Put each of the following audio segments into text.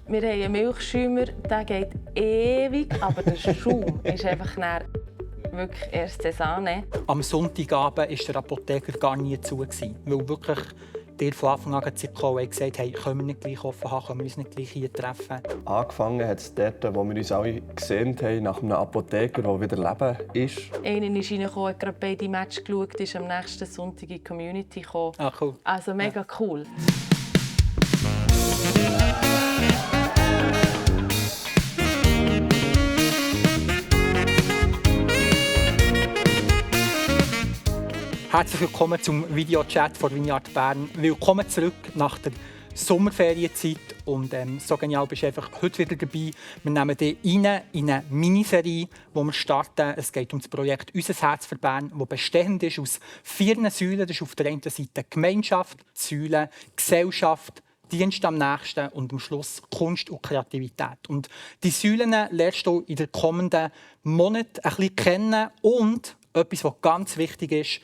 Wir haben einen Milchschäumer, der geht ewig, aber der Schaum ist einfach wirklich erste Sahne. Am Sonntagabend war der Apotheker gar nie zu, weil wirklich die von Anfang an gekommen und gesagt haben, können wir nicht gleich offen haben, können wir uns nicht gleich hier treffen. Angefangen hat es dort, wo wir uns alle gesehen haben, nach einem Apotheker, der wieder Leben ist. Einer ist reingekommen, hat gerade beide Matches geschaut, ist am nächsten Sonntag in die Community gekommen. Ah, cool. Also mega cool. Herzlich willkommen zum Videochat von Vineyard Bern. Willkommen zurück nach der Sommerferienzeit. Und so genial bist du einfach heute wieder dabei. Wir nehmen dich rein in eine Miniserie, die wir starten. Es geht um das Projekt «Unser Herz für Bern», das bestehend ist aus 4 Säulen. Das ist auf der einen Seite Gemeinschaft, Säule, Gesellschaft, Dienst am Nächsten und am Schluss Kunst und Kreativität. Und die Säulen lernst du in den kommenden Monaten ein bisschen kennen. Und etwas, was ganz wichtig ist,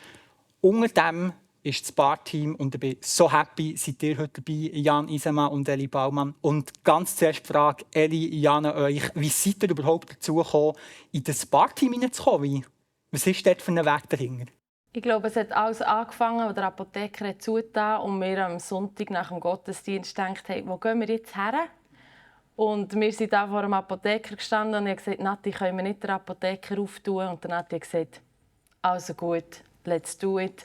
unter dem ist das Barteam und ich bin so happy, seid ihr heute dabei, Jan Isemann und Eli Baumann. Und ganz zuerst die Frage, Eli, Jan, euch, wie seid ihr überhaupt dazu gekommen, in das Barteam hineinzukommen? Was ist dort für ein Weg dahinter? Ich glaube, es hat alles angefangen, als der Apotheker hat zugetan und wir am Sonntag nach dem Gottesdienst gedacht haben, wo gehen wir jetzt her? Und wir sind da vor dem Apotheker gestanden und ich habe gesagt, Nati, können wir nicht den Apotheker auftun? Und Nati hat gesagt, also gut, let's do it.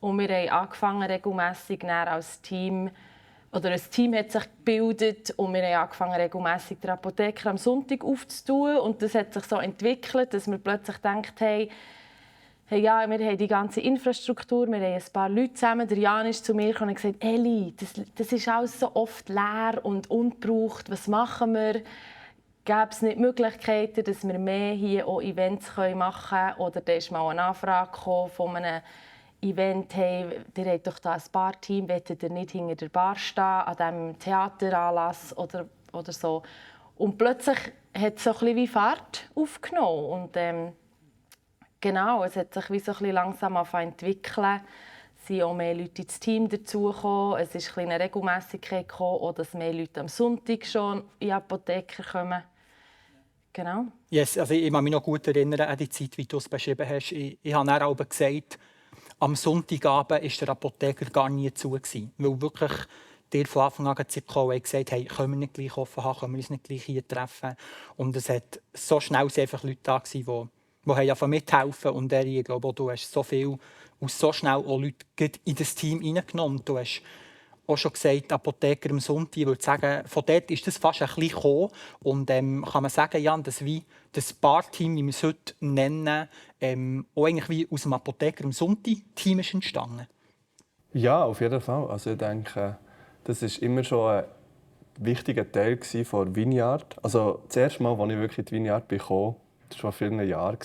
Und wir haben angefangen, regelmässig als Team, oder ein Team hat sich gebildet und wir haben angefangen, regelmässig den Apotheker am Sonntag aufzutun. Und das hat sich so entwickelt, dass wir plötzlich gedacht haben, hey, ja, wir haben die ganze Infrastruktur, wir haben ein paar Leute zusammen. Der Jan ist zu mir gekommen und gesagt, Eli, das ist alles so oft leer und ungebraucht. Was machen wir? Gäbe es nicht Möglichkeiten, dass wir mehr hier auch Events machen können? Oder da ist mal eine Anfrage von einem Event, hey, ihr habt doch da ein Barteam, wollt ihr nicht hinter der Bar stehen, an diesem Theateranlass oder so. Und plötzlich hat es so ein bisschen wie Fahrt aufgenommen. Und genau, es hat sich wie so ein bisschen langsam entwickelt. Es sind auch mehr Leute ins Team dazugekommen. Es ist eine Regelmässigkeit gekommen, auch dass mehr Leute am Sonntag schon in die Apotheke kommen. Genau. Yes, also ich kann mich noch gut erinnern an die Zeit, wie du es beschrieben hast. Ich habe dann auch gesagt, am Sonntagabend war der Apotheker gar nie zu. Weil wirklich die von Anfang an gekommen und gesagt haben, können wir nicht gleich offen haben, können wir uns nicht gleich hier treffen. Und es hat so schnell einfach Leute da gewesen, die mithelfen. Und ich glaube, du hast so viel und so schnell auch Leute in das Team hineingenommen. Du hast auch schon gesagt, Apotheker am Sonntag, ich würde sagen, von dort ist das fast ein bisschen gekommen. Und kann man sagen, Jan, dass wie das Barteam, wie wir es heute nennen, auch eigentlich wie aus dem Apotheker am Sonntag-Team ist entstanden? Ja, auf jeden Fall. Also ich denke, das war immer schon ein wichtiger Teil von Vineyard. Also das erste Mal, als ich wirklich in die Vineyard kam, das war vor vielen Jahren,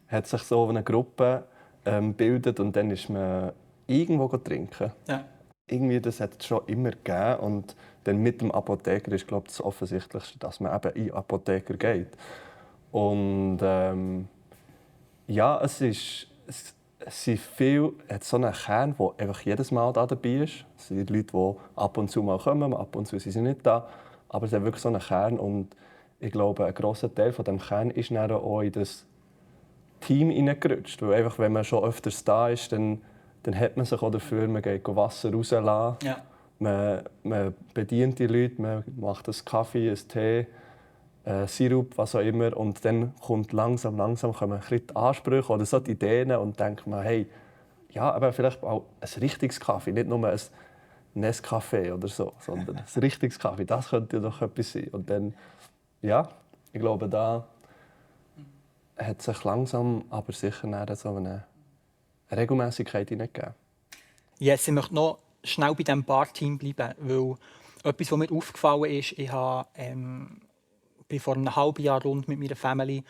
hat sich so eine Gruppe gebildet und dann ist man irgendwo trinken. Ja. Irgendwie, das hat es schon immer gegeben. Und dann mit dem Apotheker ist, glaube ich, das Offensichtlichste, dass man eben in den Apotheker geht. Und ja, es sind viel, hat so einen Kern, der einfach jedes Mal da dabei ist. Es sind Leute, die ab und zu mal kommen, ab und zu sind sie nicht da. Aber es hat wirklich so einen Kern. Und ich glaube, ein grosser Teil von diesem Kern ist dann auch in das Team hineingerutscht. Weil einfach, wenn man schon öfters da ist, dann hat man sich auch dafür, man geht Wasser rauslassen. Ja. Man bedient die Leute, man macht einen Kaffee, einen Tee, Sirup, was auch immer. Und dann kommt langsam kommen ein bisschen die Ansprüche oder so die Ideen und denkt man, hey, ja, aber vielleicht auch ein richtiges Kaffee, nicht nur ein Nescafé oder so, sondern ein richtiges Kaffee, das könnte doch etwas sein. Und dann, ja, ich glaube, da hat sich langsam, aber sicher so eine Regelmässigkeit hineingegeben. Yes, ich möchte noch schnell bei diesem Barteam bleiben, weil etwas, was mir aufgefallen ist, ich bin vor einem halben Jahr rund mit meiner Familie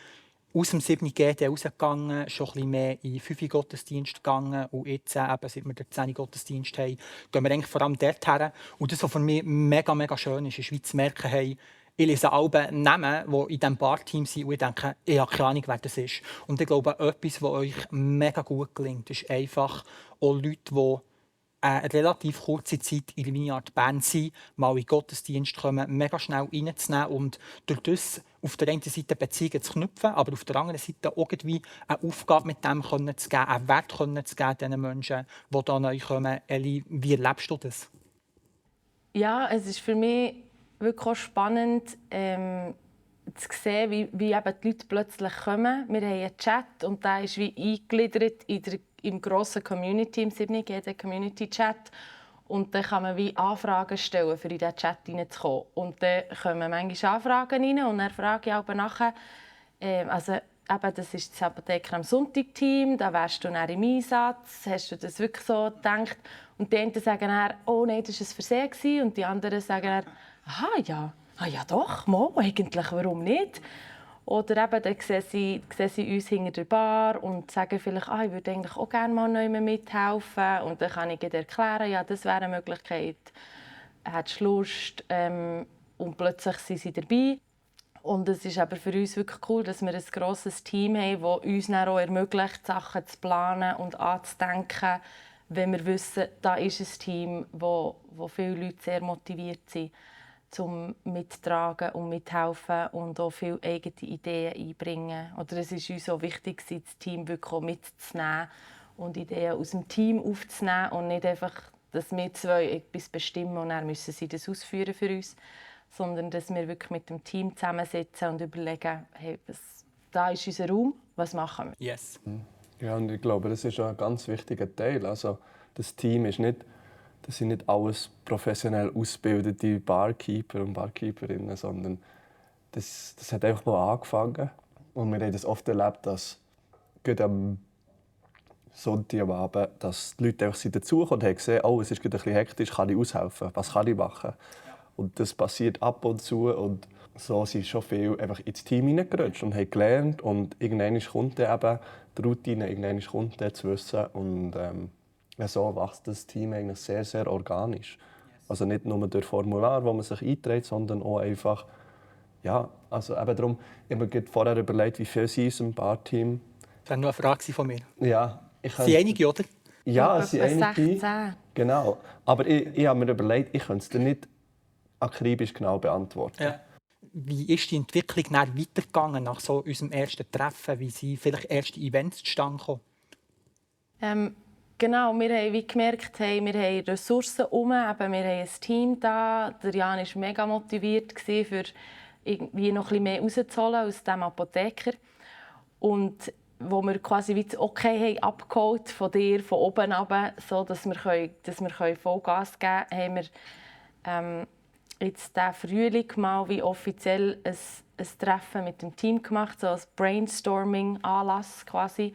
aus dem 7. GD rausgegangen, schon ein bisschen mehr in den 5. Gottesdienst gegangen und jetzt, eben, seit wir den 10. Gottesdienst haben, gehen wir eigentlich vor allem dort her. Und das, was für mich mega, mega schön ist, ist, wie zu merken, hey, ich lese Alben Namen, die in diesem Barteam sind und ich denke, ich habe keine Ahnung, wer das ist. Und ich glaube, etwas, was euch mega gut gelingt, ist einfach auch Leute, die eine relativ kurze Zeit in der Vineyard Bern sein, mal in den Gottesdienst kommen, mega schnell reinzunehmen und durch das auf der einen Seite Beziehungen zu knüpfen, aber auf der anderen Seite auch irgendwie eine Aufgabe mit dem zu geben, einen Wert zu geben den Menschen, die da neu kommen. Eli, wie erlebst du das? Ja, es ist für mich wirklich auch spannend, zu sehen, wie eben die Leute plötzlich kommen. Wir haben einen Chat und der ist wie eingegliedert im grossen Community, im 7GD Community Chat. Und dann kann man wie Anfragen stellen, um in diesen Chat hineinzukommen. Und dann kommen manchmal Anfragen rein und dann frage ich auch nachher, also eben, das ist das Apotheker am Sonntag-Team, da wärst du dann im Einsatz, hast du das wirklich so gedacht? Und die einen sagen dann, oh nein, das war ein Versehen. Und die anderen sagen dann, aha, ja, ah, ja doch, mal, eigentlich, warum nicht? Oder eben, dann sehen sie uns hinter der Bar und sagen vielleicht, ich würde eigentlich auch gerne mal neu mithelfen. Und dann kann ich ihnen erklären, ja, das wäre eine Möglichkeit. Hättest du Lust? Und plötzlich sind sie dabei. Und es ist aber für uns wirklich cool, dass wir ein grosses Team haben, das uns dann auch ermöglicht, Sachen zu planen und anzudenken, wenn wir wissen, da ist ein Team, wo viele Leute sehr motiviert sind, zum mittragen und mithelfen und auch viele eigene Ideen einbringen. Oder es ist uns auch wichtig, das Team wirklich auch mitzunehmen und Ideen aus dem Team aufzunehmen und nicht einfach, dass wir zwei etwas bestimmen und dann müssen sie das ausführen für uns, sondern dass wir wirklich mit dem Team zusammensitzen und überlegen, hey, da ist unser Raum, was machen wir? Yes. Ja, und ich glaube, das ist auch ein ganz wichtiger Teil. Also, das Team ist nicht, das sind nicht alles professionell ausgebildete Barkeeper und Barkeeperinnen, sondern das hat einfach mal angefangen. Und wir haben das oft erlebt, dass gerade am Sonntag am Abend, dass die Leute einfach dazukommen und haben gesehen, oh, es ist gerade ein bisschen hektisch, kann ich aushelfen, was kann ich machen? Und das passiert ab und zu und so sind schon viele einfach ins Team hineingerutscht und haben gelernt und irgendwann kommt dann eben die Routine, irgendwann kommt dann das Wissen und so wächst das Team eigentlich sehr, sehr organisch. Also nicht nur durch Formular, wo man sich einträgt, sondern auch einfach, ja, also eben darum, ich habe mir vorher überlegt, wie viele sind in unserem Barteam. Das war nur eine Frage von mir. Ja, Sie einige, oder? Ja, es sind Etwa einige. 16. Genau. Aber ich habe mir überlegt, ich könnte es dir nicht akribisch genau beantworten. Ja. Wie ist die Entwicklung dann weitergegangen nach so unserem ersten Treffen? Wie sind vielleicht erste Events zustande gekommen? Genau, wir haben wie gemerkt, hey, wir haben Ressourcen herum, wir haben ein Team da. Der Jan war mega motiviert, für irgendwie noch ein bisschen mehr rauszuholen aus diesem Apotheker. Und wo wir quasi wie das Okay haben abgeholt von dir, von oben runter, so dass wir Vollgas geben können, haben wir jetzt diesen Frühling mal wie offiziell ein Treffen mit dem Team gemacht, so ein Brainstorming-Anlass quasi.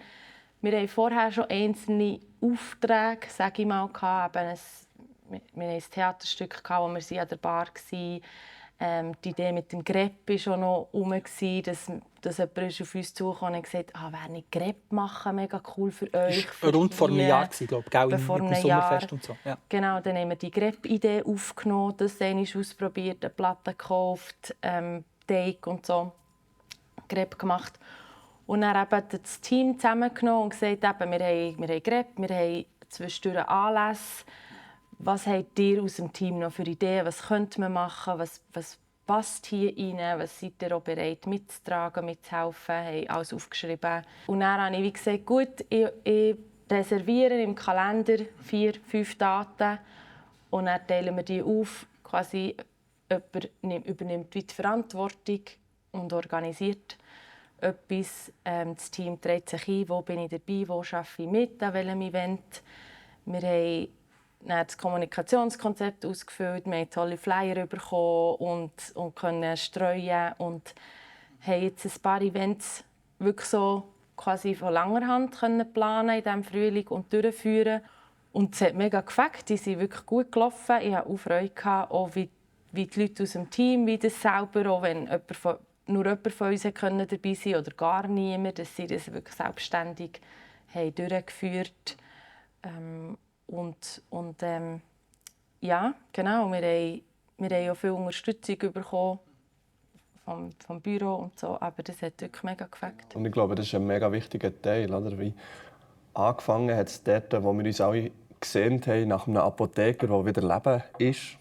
Wir hatten vorher schon einzelne Aufträge, sage ich mal, gehabt. Wir hatten ein Theaterstück, wo wir an der Bar waren. Die Idee mit dem Crepe war schon noch herum, dass jemand auf uns zukam und gesagt hat, wer nicht Crepe machen, mega cool für euch. Das war rund vor einem Jahr, glaube ich, vor im einem Sommerfest Jahr. und so. Ja. Genau, dann haben wir die Crepe-Idee aufgenommen, das einmal ausprobiert, eine Platte gekauft, Teig und so, Crepe gemacht. Und dann eben das Team zusammengenommen und gesagt, eben, wir haben Crepe, wir haben zwischendurch Anlässe. Was habt ihr aus dem Team noch für Ideen? Was könnte man machen? Was passt hier rein? Was seid ihr auch bereit mitzutragen, mitzuhelfen? Haben alles aufgeschrieben. Und dann habe ich wie gesagt, gut, ich reserviere im Kalender 4, 5 Daten und dann teilen wir die auf. Quasi jemand übernimmt die Verantwortung und organisiert etwas. Das Team trägt sich ein, wo bin ich dabei, wo arbeite ich mit, an welchem Event. Wir haben dann das Kommunikationskonzept ausgefüllt, wir haben tolle Flyer bekommen und können streuen und haben jetzt ein paar Events wirklich so quasi von langer Hand können planen in diesem Frühling und durchführen. Und es hat mega gefällt, die sind wirklich gut gelaufen. Ich hatte auch Freude, auch wie die Leute aus dem Team, wie das selber, auch wenn nur jemand von uns dabei sein oder gar niemand, dass sie das wirklich selbstständig haben durchgeführt ja, genau. Wir haben auch viel Unterstützung bekommen vom Büro und so, aber das hat wirklich mega gefällt. Und ich glaube, das ist ein mega wichtiger Teil. Oder? Wie angefangen hat es dort, wo wir uns alle gesehnt haben nach einem Apotheker, der wieder Leben ist.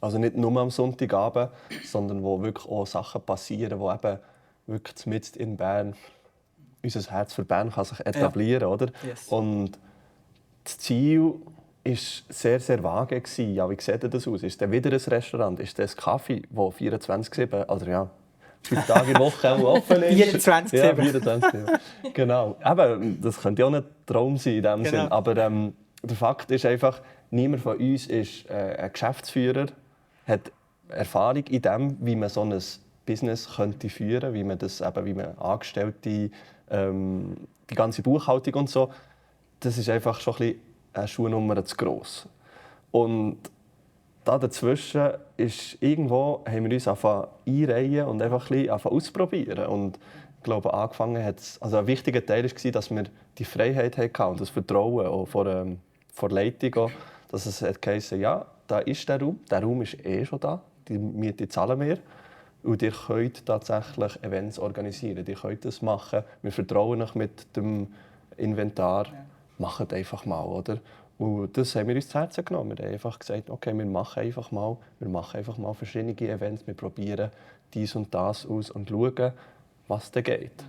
Also nicht nur am Sonntagabend, sondern wo wirklich auch Sachen passieren, wo eben wirklich mitten in Bern unser Herz für Bern kann sich etablieren, oder? Yes. Und das Ziel war sehr, sehr vage. Ja, wie sieht das aus? Ist es wieder ein Restaurant? Ist es ein Kaffee, das 24/7, also ja, 5 Tage in der Woche auch offen ist? 24/7. Ja, 24/7. Genau. Eben, das könnte ja auch ein Traum sein in dem Sinn. Aber der Fakt ist einfach, niemand von uns ist ein Geschäftsführer, hat Erfahrung in dem, wie man so ein Business könnte führen, wie man Angestellte, die ganze Buchhaltung und so, das ist einfach schon ein bisschen eine Schuhnummer zu gross. Und da dazwischen ist irgendwo, haben wir uns angefangen einreihen und einfach ein bisschen ausprobieren. Und ich glaube, angefangen hat es, also ein wichtiger Teil war, dass wir die Freiheit hatten und das Vertrauen auch vor der Leitung, auch, dass es heisst, ja, da ist der Raum ist schon da, die Miete zahlen wir. Und ihr könnt tatsächlich Events organisieren, ihr könnt das machen. Wir vertrauen euch mit dem Inventar. Ja. Macht einfach mal, oder? Und das haben wir uns zu Herzen genommen. Wir haben einfach gesagt, okay, wir machen einfach mal verschiedene Events, wir probieren dies und das aus und schauen, was da geht.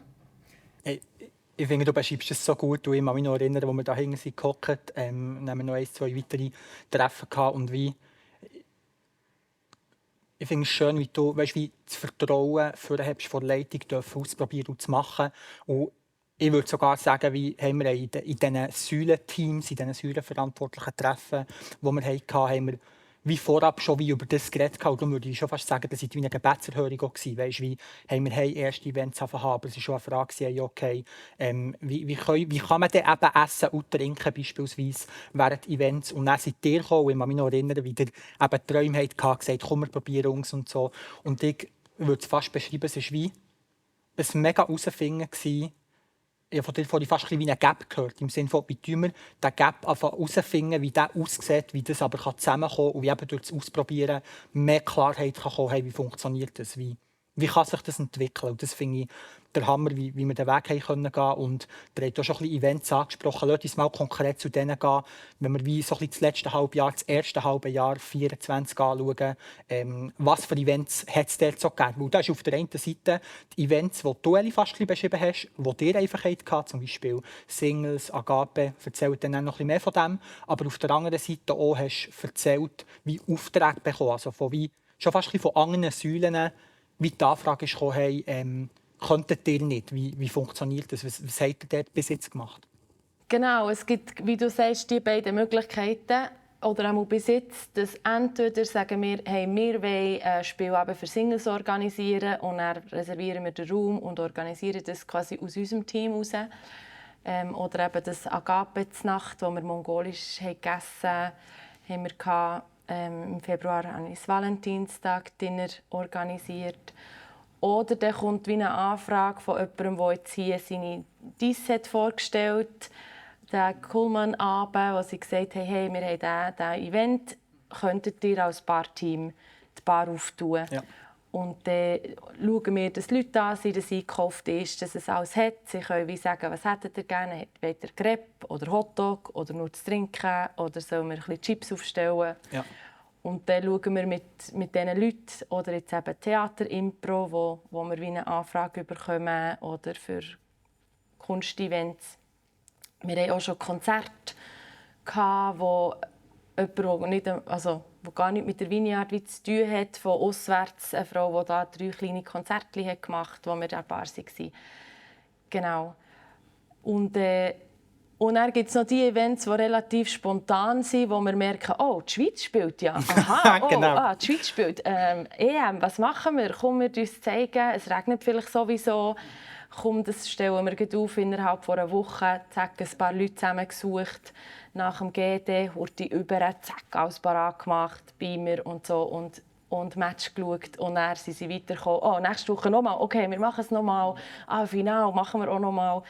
Hey, ich finde, du beschreibst es so gut. Ich kann mich noch erinnern, als wir da hinten gehockt sind, haben wir noch 1, 2 weitere Treffen gehabt und wie ich finde es schön, wie du wie das Vertrauen für vor der Leitung ausprobieren und zu machen. Und ich würde sogar sagen, wie haben wir in diesen Säulenteams, in diesen säulenverantwortlichen Treffen, die wir hatten, haben wir wie vorab schon wie über das geredet. Und darum würde ich schon fast sagen, das war wie eine Gebetserhörung gewesen. Weißt, wie haben wir erste Events haben, aber es war schon eine Frage, okay, wie kann man denn eben essen und trinken, beispielsweise während Events. Und dann seid ihr gekommen, ich kann mich noch erinnern, wie ihr eben Träume hattet, gesagt, komm, wir probieren uns und so. Und ich würde es fast beschreiben, es war wie ein mega Herausfinden. Ich habe von dir vorhin fast wie ein Gap gehört. Im Sinne von, wie wir den Gap herausfinden, wie der aussieht, wie das aber zusammenkommen kann und wie eben durch das Ausprobieren mehr Klarheit kann kommen, hey, wie funktioniert das, wie kann sich das entwickeln. Und das finde ich der Hammer, wie wir den Weg gehen können. Und ihr habt auch schon ein bisschen Events angesprochen. Lasst uns mal konkret zu denen gehen, wenn wir wie so ein bisschen das letzte halbe Jahr, das erste halbe Jahr 2024 anschauen. Was für Events hat es dort so gegeben? Weil da ist auf der einen Seite die Events, die du fast ein bisschen beschrieben hast, die dir einfach hattet, zum Beispiel Singles, Agape, erzählt dann noch ein bisschen mehr von dem. Aber auf der anderen Seite auch hast du erzählt, wie Aufträge bekommen, also von wie, schon fast ein bisschen von anderen Säulen, wie die Anfrage ist gekommen, hey, könntet ihr nicht? Wie funktioniert das? Was habt ihr dort bis jetzt gemacht? Genau, es gibt, wie du sagst, die beiden Möglichkeiten. Oder auch bis jetzt, dass entweder sagen wir, hey, wir wollen ein Spiel für Singles organisieren und dann reservieren wir den Raum und organisieren das quasi aus unserem Team heraus. Oder eben das Agape-Nacht, wo wir mongolisch gegessen haben, wir im Februar das Valentinstag-Dinner organisiert. Oder dann kommt wie eine Anfrage von jemandem, der jetzt hier seine Dice hat vorgestellt, den Kuhlmann-Abend, wo sie gesagt haben, hey, wir haben diesen Event, könntet ihr als Barteam die Bar auftun? Ja. Und dann schauen wir, dass die Leute da sind, dass es eingekauft ist, dass es alles hat. Sie können wie sagen, was hättet ihr gerne? Wollt ihr Crepe oder Hotdog oder nur zu trinken? Oder sollen wir ein bisschen Chips aufstellen? Ja. Und dann schauen wir mit diesen Leuten, oder jetzt eben Theater-Impro, wo wir wie eine Anfrage bekommen, oder für Kunstevents. Wir hatten auch schon Konzerte, wo jemand, der gar nichts mit der Vineyard zu tun hat, von auswärts, eine Frau, die da 3 kleine Konzerte gemacht hat, wo wir da ein paar waren. Genau. Und dann gibt es noch die Events, die relativ spontan sind, wo wir merken, oh, die Schweiz spielt ja. Aha, genau. Die Schweiz spielt. EM, was machen wir? Komm, wir uns zeigen. Es regnet vielleicht sowieso. Komm, das stellen wir auf innerhalb einer Woche. Zack, ein paar Leute zusammengesucht. Nach dem GD, Hurti über, zack, alles parat gemacht, Beamer und so. Und Match geschaut. Und dann sind sie weitergekommen. Oh, nächste Woche nochmal. Okay, wir machen es nochmal. Final machen wir auch nochmal.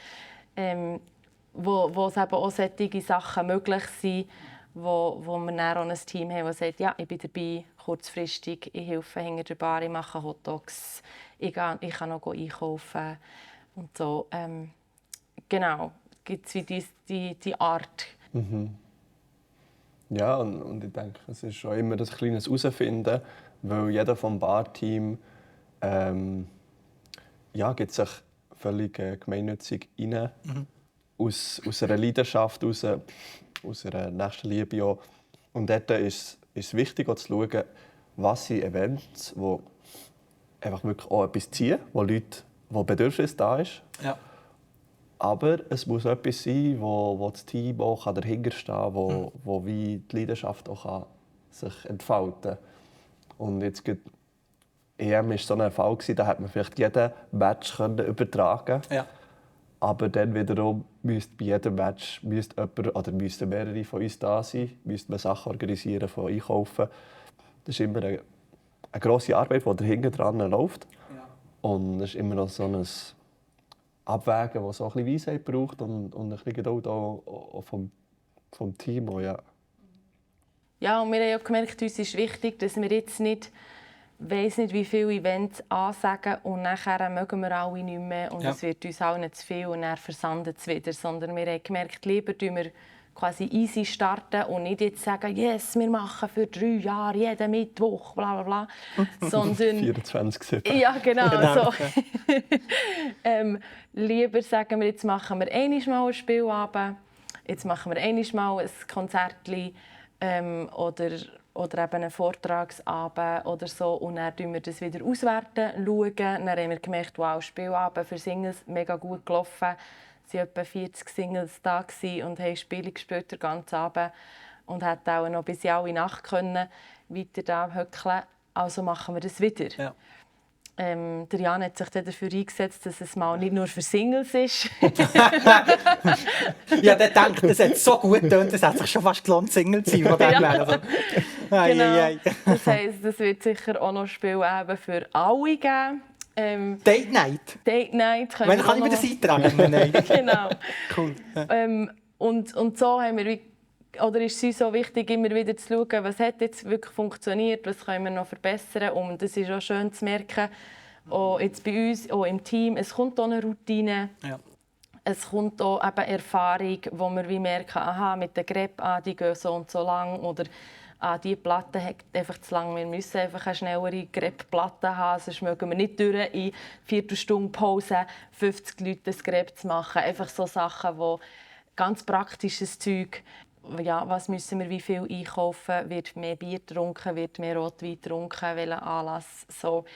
Wo es eben auch solche Sachen möglich sind, wo wir dann auch ein Team haben, das sagt, ja, ich bin dabei, kurzfristig, ich helfe hinter der Bar, ich mache Hotdogs, ich kann noch einkaufen und so. Genau, gibt es wie die Art. Mhm. Ja, und ich denke, es ist schon immer ein kleines Herausfinden, weil jeder vom Barteam gibt sich völlig gemeinnützig rein, aus einer Leidenschaft heraus, aus einer Nächstenliebe auch. Und dort ist es wichtig, auch zu schauen, was sind Events, die einfach wirklich auch etwas ziehen, wo Bedürfnis da ist. Ja. Aber es muss etwas sein, wo das Team auch dahinter stehen kann, wo wie die Leidenschaft auch kann sich entfalten kann. Und jetzt EM war so ein Fall, da hat man vielleicht jeden Match übertragen. Ja. Aber dann wiederum müsste bei jedem Match jemand oder müssten mehrere von uns da sein, müsste man Sachen organisieren, von einkaufen. Das ist immer eine grosse Arbeit, die dahinter dran läuft. Ja. Und es ist immer noch so ein Abwägen, das so ein bisschen Weisheit braucht und ein bisschen Geduld auch vom Team. Auch, ja. Ja, und wir haben auch gemerkt, uns ist wichtig, dass wir jetzt nicht, weiss nicht wie viele Events ansagen und nachher mögen wir alle nicht mehr und es wird uns allen zu viel und dann versandet es wieder. Sondern wir haben gemerkt, lieber starten wir quasi easy starten und nicht jetzt sagen, yes, wir machen für 3 Jahre jeden Mittwoch, bla bla bla. Sondern 24/7. ja, genau. Genau. So. Lieber sagen wir, jetzt machen wir einmal mal ein Spielabend, jetzt machen wir einmal ein Konzertli oder eben einen Vortragsabend oder so und dann schauen wir das wieder auswerten, schauen. Dann haben wir gemerkt, wow, Spielabend für Singles mega gut gelaufen. Es waren etwa 40 Singles da und haben Spiele gespielt den ganzen Abend und hätten auch noch bis in alle Nacht können weiter da hückeln. Also machen wir das wieder. Ja. Der Jan hat sich dann dafür eingesetzt, dass es mal nicht nur für Singles ist. Ja, der denkt, das hat so gut getönt, das hat sich schon fast gelohnt, Single zu sein. Von dem Ja. her. Also, Genau. Das heisst, es wird sicher auch noch Spiele eben für alle geben. Date Night. Date Night können Wenn wir kann auch ich mir das noch- eintragen? Nein. Genau. Cool. Ja. Und so haben wir oder ist es uns so wichtig, immer wieder zu schauen, was hat jetzt wirklich funktioniert, was können wir noch verbessern. Und es ist auch schön zu merken, auch jetzt bei uns, auch im Team, es kommt auch eine Routine. Ja. Es kommt auch eben Erfahrung, wo wir wie merken, aha, mit der Grep, die gehen so und so lang oder diese Platte hat einfach zu lang. Wir müssen einfach eine schnellere Grep-Platte haben, sonst mögen wir nicht durch in 4 Stunden Pause 50 Leute das Grep zu machen. Einfach so Sachen, wo ganz praktisches Zeug. Ja, was müssen wir wie viel einkaufen? Wird mehr Bier getrunken? Wird mehr Rotwein getrunken? Welcher Anlass? So,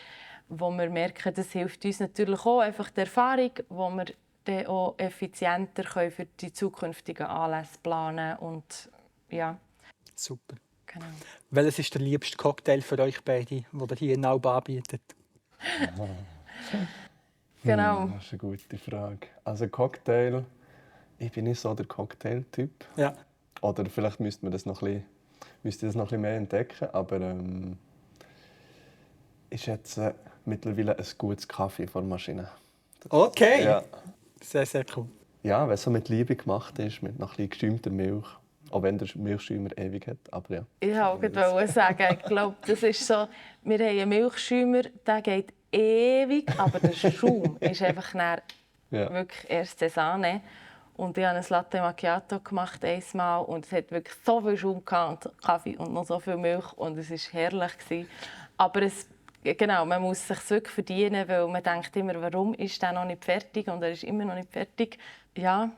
wo wir merken, das hilft uns natürlich auch. Einfach die Erfahrung, wo wir dann auch effizienter können für die zukünftigen Anlässe planen und ja, Super. genau. Welches ist der liebste Cocktail für euch beide, den ihr hier in Alba anbietet? Genau. Das ist eine gute Frage. Also Cocktail, ich bin nicht so der Cocktail-Typ. Ja. Oder vielleicht müsste ich das noch ein bisschen mehr entdecken. Aber ich schätze mittlerweile ein gutes Kaffee von der Maschine. Okay. Ja. Sehr, sehr cool. Ja, wenn es so mit Liebe gemacht ist, mit noch ein bisschen gestümter Milch. Auch wenn der Milchschäumer ewig hat. Aber ja. Ich wollte auch sagen, ich glaube, das ist so, wir haben einen Milchschäumer, der geht ewig, aber der Schaum ist einfach wirklich erste Sahne. Und ich habe ein Latte Macchiato gemacht einmal und es hat wirklich so viel Schaum gehabt, und Kaffee und noch so viel Milch und es war herrlich gewesen. Aber genau, man muss es sich wirklich verdienen, weil man denkt immer, warum ist der noch nicht fertig und er ist immer noch nicht fertig. Ja,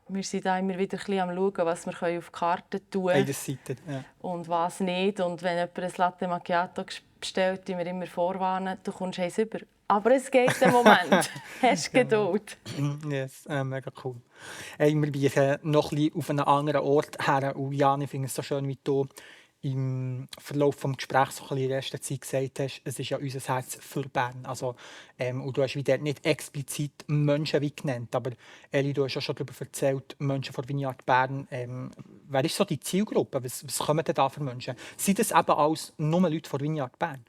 wir sind da immer wieder ein bisschen am schauen, was wir auf die Karte tun können. Beide Seiten. Ja. Und was nicht. Und wenn jemand ein Latte Macchiato bestellt, die wir immer vorwarnen, du kommst eins über. Aber es geht einen Moment. Hast Geduld. Yes, mega cool. Hey, wir biegen noch ein bisschen auf einen anderen Ort her. Und Jan, ich finde es so schön, wie du im Verlauf des Gesprächs so ein bisschen in der ersten Zeit gesagt hast, es ist ja unser Herz für Bern. Also, und du hast wieder nicht explizit Menschen wie genannt, aber Eli, du hast ja schon darüber erzählt, Menschen von Vineyard Bern. Wer ist so die Zielgruppe? Was kommen denn da für Menschen? Sind das eben alles nur Leute von Vineyard Bern?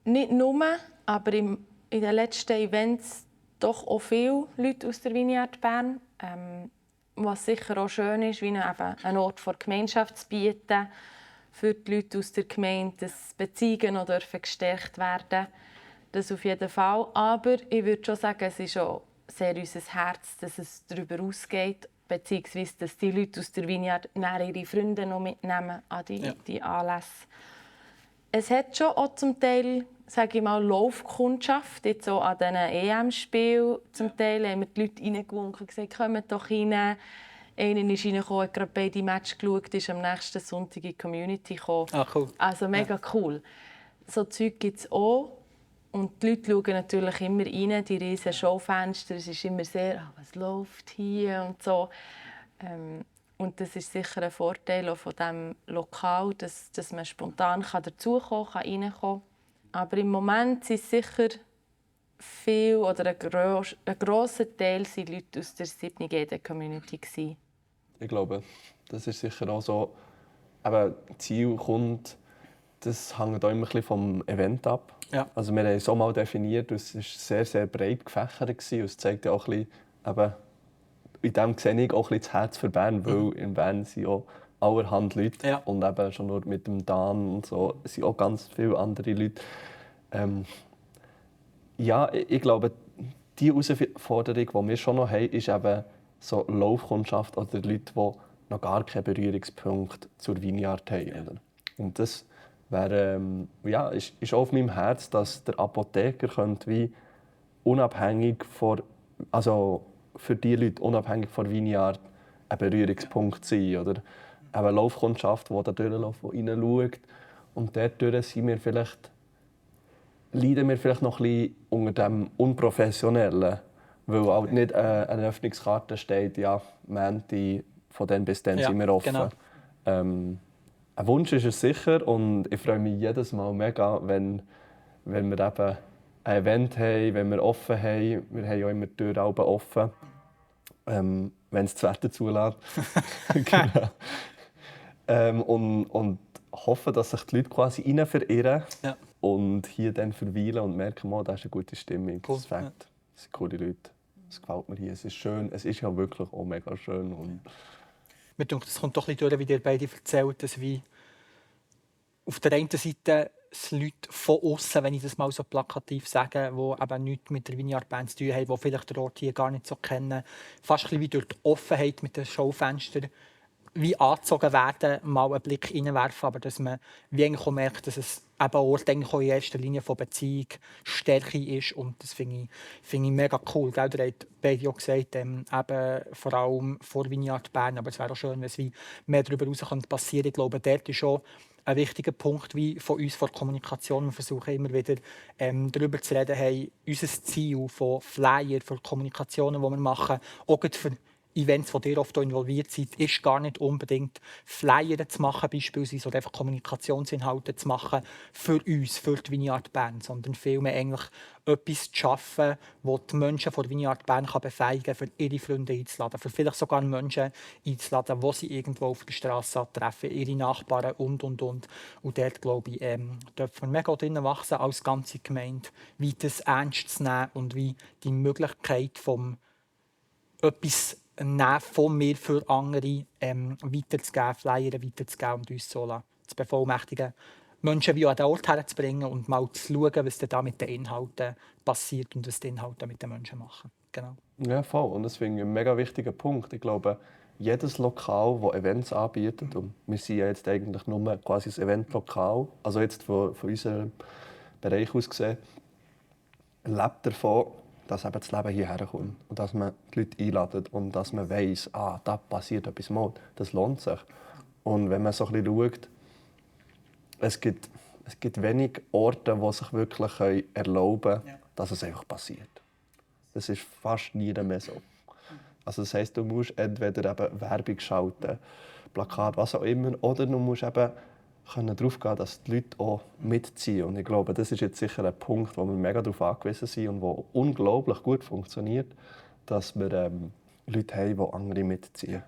Nicht nur, aber in den letzten Events doch auch viele Leute aus der Vineyard Bern. Was sicher auch schön ist, wie einen Ort vor Gemeinschaft zu bieten, für die Leute aus der Gemeinde, dass Beziehungen noch gestärkt werden. Das auf jeden Fall. Aber ich würde schon sagen, es ist auch sehr unser Herz, dass es darüber ausgeht beziehungsweise dass die Leute aus der Vineyard ihre Freunde noch mitnehmen an die Anlässe. Es hat schon auch zum Teil, sage ich mal, Laufkundschaft. Jetzt auch an diesen EM-Spielen zum Teil haben wir die Leute reingewunken und gesagt, kommt doch rein. Einer ist reingekommen, hat gerade beide Matches geschaut, ist am nächsten Sonntag in die Community gekommen. Cool. Also mega cool. So Zeug gibt es auch. Und die Leute schauen natürlich immer rein, die riesen Schaufenster. Es ist immer sehr, was läuft hier und so. Und das ist sicher ein Vorteil auch von diesem Lokal, dass man spontan dazukommen kann, reinkommen kann. Aber im Moment sind es sicher viel oder ein grosser Teil sind Leute aus der 7G-Community. Ich glaube, das ist sicher auch so. Aber Ziel kommt, das hängt auch immer ein bisschen vom Event ab. Ja. Also wir haben es auch mal definiert, es war sehr, sehr breit gefächert. Und es zeigt ja auch ein bisschen, eben, in dem sehe ich auch ein bisschen das Herz für Bern, weil in Bern sind auch allerhand Leute. Ja. Und eben schon nur mit dem Dan und so sind auch ganz viele andere Leute. Ja, ich glaube, die Herausforderung, die wir schon noch haben, ist eben so Laufkundschaft oder Leute, die noch gar keinen Berührungspunkt zur Vineyard haben. Ja. Und das wäre, ist auch auf meinem Herz, dass der Apotheker könnte wie unabhängig von, also für die Leute unabhängig von Vineyard ein Berührungspunkt sein. Oder eine Laufkundschaft, die da durchläuft, die reinschaut. Und dadurch sind wir vielleicht leiden wir vielleicht noch ein bisschen unter dem Unprofessionellen, weil auch nicht eine Öffnungskarte steht, ja, Montag von dann bis dann sind wir offen. Genau. Ein Wunsch ist es sicher und ich freue mich jedes Mal mega, wenn wir eben ein Event haben, wenn wir offen haben. Wir haben ja immer die Türen offen, wenn es das Wetter zulässt. Genau. Und hoffen, dass sich die Leute quasi rein verirren. Ja. Und hier dann verweilen und merken, oh, das ist eine gute Stimmung. Cool. Das Fakt. Das sind coole Leute. Es gefällt mir hier. Es ist schön. Es ist ja wirklich auch mega schön. Und mir denke, das kommt doch ein bisschen durch, wie ihr beide erzählt, dass wie auf der einen Seite Leute von außen, wenn ich das mal so plakativ sage, die eben nichts mit der Vineyard Band zu tun haben, die vielleicht den Ort hier gar nicht so kennen, fast ein bisschen wie durch die Offenheit mit den Schaufenstern wie angezogen werden, mal einen Blick reinwerfen, aber dass man wie eigentlich auch merkt, dass es eben ein Ort eigentlich auch in erster Linie von Beziehung, Stärke ist und das finde ich mega cool. Gell? Ihr habt beide auch gesagt, eben vor allem vor Vineyard Bern, aber es wäre auch schön, wenn es wie mehr darüber hinaus passieren könnte. Ich glaube, dort ist schon ein wichtiger Punkt wie von uns, von der Kommunikation. Wir versuchen immer wieder darüber zu reden, hey, unser Ziel von Flyer, von Kommunikationen, die wir machen, auch für Events, wo ihr oft involviert seid, ist gar nicht unbedingt Flyer zu machen, beispielsweise, oder einfach Kommunikationsinhalte zu machen für uns, für die Vineyard Bern, sondern vielmehr eigentlich etwas zu schaffen, das die Menschen von der Vineyard Bern befähigen kann, für ihre Freunde einzuladen, für vielleicht sogar Menschen einzuladen, die sie irgendwo auf der Straße treffen, ihre Nachbarn und. Und dort, glaube ich, dürfen wir mega drinnen wachsen als ganze Gemeinde, wie das ernst zu nehmen und wie die Möglichkeit vom etwas von mir für andere weiterzugeben, Flyer weiterzugeben und uns so zu bevollmächtigen, Menschen wie an den Ort herzubringen und mal zu schauen, was da mit den Inhalten passiert und was die Inhalte mit den Menschen machen. Genau. Ja, voll. Und das finde ich einen mega wichtigen Punkt. Ich glaube, jedes Lokal, das Events anbietet, und wir sind ja jetzt eigentlich nur quasi ein Eventlokal, also jetzt von unserem Bereich aus gesehen, lebt davon, dass eben das Leben hierher kommt und dass man die Leute einladet und dass man weiss, da passiert etwas mal. Das lohnt sich. Und wenn man so ein bisschen schaut, es gibt wenig Orte, die sich wirklich erlauben können, dass es einfach passiert. Das ist fast nie mehr so. Also das heisst, du musst entweder eben Werbung schalten, Plakat, was auch immer, oder du musst eben darauf gehen, dass die Leute auch mitziehen. Und ich glaube, das ist jetzt sicher ein Punkt, wo wir mega darauf angewiesen sind und der unglaublich gut funktioniert, dass wir Leute haben, die andere mitziehen.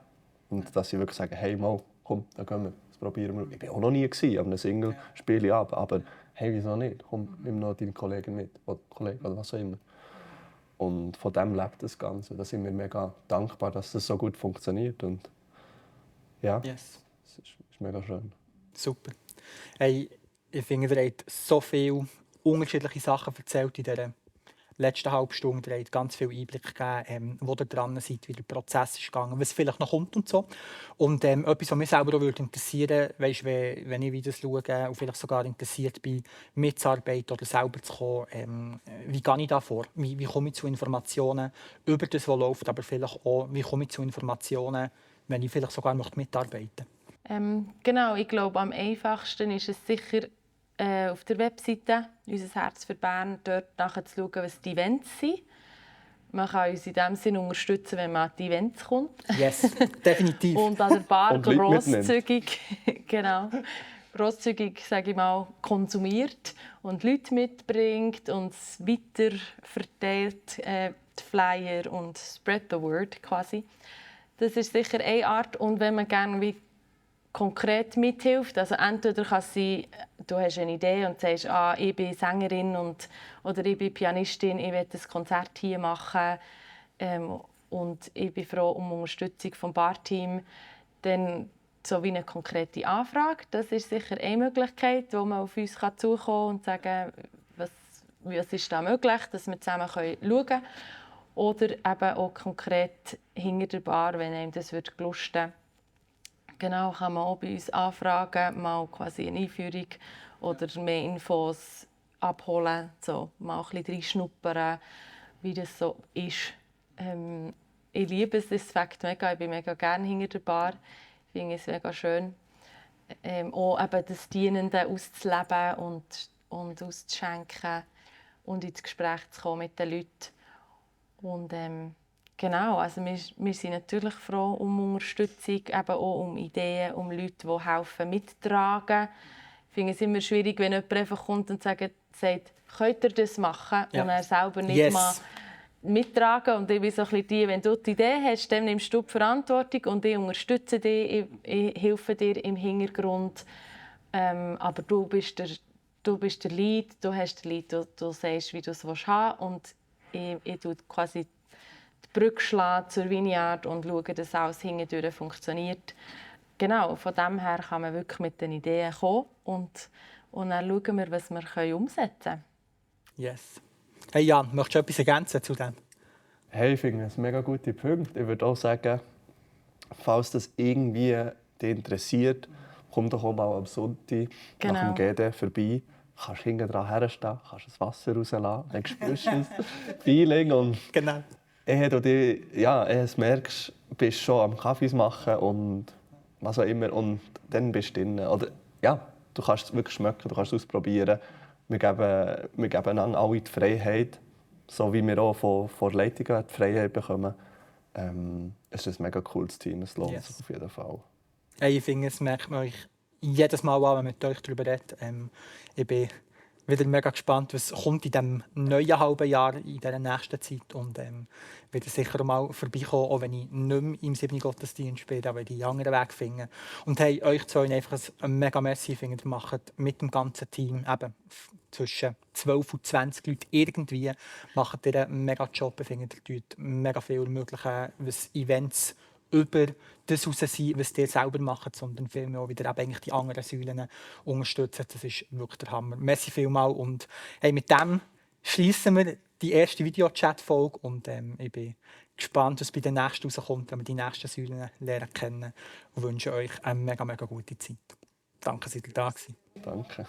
Und dass sie wirklich sagen, hey, mal, komm, dann gehen wir, das probieren wir. Ich war auch noch nie an einem Single-Spiel, aber hey, wieso nicht? Komm, nimm noch deine Kollegen mit, oder Kollegen oder was auch immer. Und von dem lebt das Ganze. Da sind wir mega dankbar, dass das so gut funktioniert. Und ja, es ist mega schön. Super. Hey, ich finde, ihr habt so viele unterschiedliche Sachen erzählt in dieser letzten halben Stunde. Ihr habt ganz viel Einblick gegeben, wo ihr dran seid, wie der Prozess ist gegangen, was vielleicht noch kommt und so. Und etwas, was mich selber auch interessieren würde, weisst, wenn ich Videos schaue und vielleicht sogar interessiert bin, mitzuarbeiten oder selber zu kommen, wie gehe ich da vor? Wie komme ich zu Informationen über das, was läuft, aber vielleicht auch, wie komme ich zu Informationen, wenn ich vielleicht sogar mitarbeiten möchte? Genau, ich glaube, am einfachsten ist es sicher, auf der Webseite «Unser Herz für Bern» dort nachzuschauen, was die Events sind. Man kann uns in dem Sinne unterstützen, wenn man an die Events kommt. Yes, definitiv. Und an der Bar Und Leute grosszügig, genau, grosszügig, sage ich mal, konsumiert und Leute mitbringt und es weiter verteilt, die Flyer und spread the word quasi. Das ist sicher eine Art. Und wenn man gerne wie konkret mithilft, also entweder kann es sein, du hast eine Idee und sagst, ich bin Sängerin oder ich bin Pianistin, ich will ein Konzert hier machen und ich bin froh um Unterstützung vom Barteam, dann so wie eine konkrete Anfrage. Das ist sicher eine Möglichkeit, wo man auf uns zukommen kann und sagen, was ist da möglich, dass wir zusammen schauen können. Oder eben auch konkret hinter der Bar, wenn einem das gelusten würde. Genau, kann man auch bei uns anfragen, mal quasi eine Einführung oder mehr Infos abholen, so mal ein bisschen reinschnuppern, wie das so ist. Ich liebe es, das Fakt mega. Ich bin mega gerne hinter der Bar. Ich finde es mega schön. Auch eben das Dienende auszuleben und auszuschenken und ins Gespräch zu kommen mit den Leuten. Und genau, also wir sind natürlich froh um Unterstützung, eben auch um Ideen, um Leute, die helfen, mittragen. Ich finde es immer schwierig, wenn jemand einfach kommt und sagt, könnt ihr das machen? Ja. Und er selber nicht mal mittragen. Und ich bin so ein bisschen die, wenn du die Idee hast, dann nimmst du die Verantwortung und ich unterstütze dich, ich helfe dir im Hintergrund. Aber du bist der Lead, du hast den Lead, du sagst, wie du es haben willst. Und ich tue quasi die Brücke schlagen zur Vineyard und schaue, dass alles hintendurch funktioniert. Genau, von dem her kann man wirklich mit den Ideen kommen und dann schauen wir, was wir umsetzen können. Yes. Hey Jan, möchtest du etwas ergänzen zu dem? Hey, ich finde das ein mega guter Punkt. Ich würde auch sagen, falls das irgendwie dich interessiert, komm doch auch mal am Sonntag nach dem GD vorbei. Du kannst hinten dran herstehen, kannst das Wasser rauslassen, dann spürst du das Feeling. Und genau. Ehe du merkst, bist du schon am Kaffees machen und was auch immer. Und dann bist du drin. Oder, ja, du kannst es wirklich schmecken, du kannst es ausprobieren. Wir geben alle die Freiheit, so wie wir auch von der Leitung die Freiheit bekommen. Es ist ein mega cooles Team, es lohnt sich auf jeden Fall. Hey, ich finde, es merkt man euch jedes Mal an, wenn man mit euch darüber redet. Ich bin wieder mega gespannt, was kommt in diesem neuen halben Jahr, in dieser nächsten Zeit. Und werde sicher mal vorbeikommen, auch wenn ich nicht mehr im 7. Gottesdienst bin, aber die anderen Weg finden. Und hey, euch zwei einfach ein mega Merci, findet, macht mit dem ganzen Team eben zwischen 12 und 20 Leute irgendwie, macht ihr einen mega Job, findet ihr mega viel ermöglichen, was Events über das raus sein, was ihr selber macht, sondern vielmehr auch wieder eigentlich die anderen Säulen unterstützen. Das ist wirklich der Hammer. Merci vielmals. Und hey, mit dem schließen wir die erste Videochat-Folge. Und ich bin gespannt, was bei den nächsten rauskommt, wenn wir die nächsten Säulen lernen kennen. Und wünsche euch eine mega, mega gute Zeit. Danke, dass ihr da gewesen. Danke.